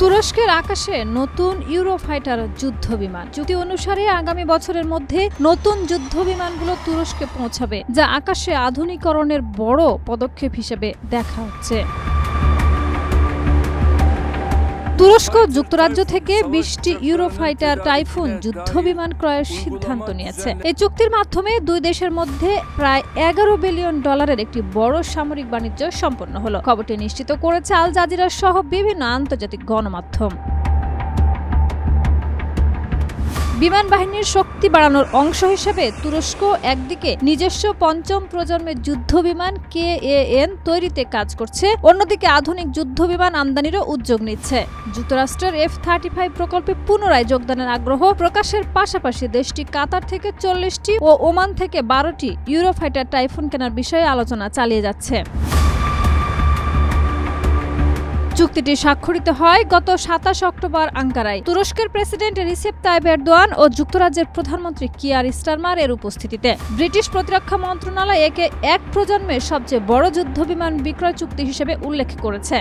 তুরস্কের আকাশে নতুন ইউরোফাইটার যুদ্ধ বিমান। চুক্তি অনুসারে আগামী বছরের মধ্যে নতুন যুদ্ধ বিমানগুলো তুরস্কে পৌঁছাবে, যা আকাশে আধুনিকরণের বড় পদক্ষেপ হিসেবে দেখা হচ্ছে। তুরস্ক যুক্তরাজ্য থেকে 20টি ইউরোফাইটার টাইফুন যুদ্ধ বিমান ক্রয়ের সিদ্ধান্ত নিয়েছে। এই চুক্তির মাধ্যমে দুই দেশের মধ্যে প্রায় $11 বিলিয়ন একটি বড় সামরিক বাণিজ্য সম্পন্ন হলো। খবরটি নিশ্চিত করেছে আল জাজিরা সহ বিভিন্ন আন্তর্জাতিক গণমাধ্যম। বিমান বাহিনীর শক্তি বাড়ানোর অংশ হিসেবে তুরস্ক একদিকে নিজস্ব পঞ্চম প্রজন্মের যুদ্ধ বিমান KAN তৈরিতে কাজ করছে, অন্যদিকে আধুনিক যুদ্ধ বিমান আমদানিরও উদ্যোগ নিচ্ছে। যুক্তরাষ্ট্রের F-35 প্রকল্পে পুনরায় যোগদানের আগ্রহ প্রকাশের পাশাপাশি দেশটি কাতার থেকে 40টি ও ওমান থেকে 12টি ইউরোফাইটার টাইফুন কেনার বিষয়ে আলোচনা চালিয়ে যাচ্ছে। চুক্তিটি স্বাক্ষরিত হয় গত 27 অক্টোবর আঙ্কারায় তুরস্কের প্রেসিডেন্ট রিসেপ তাইপ এরদোয়ান ও যুক্তরাজ্যের প্রধানমন্ত্রী কিয়ার স্টারমার এর উপস্থিতিতে। ব্রিটিশ প্রতিরক্ষা মন্ত্রণালয় একে এক প্রজন্মের সবচেয়ে বড় যুদ্ধবিমান বিক্রয় চুক্তি হিসেবে উল্লেখ করেছে।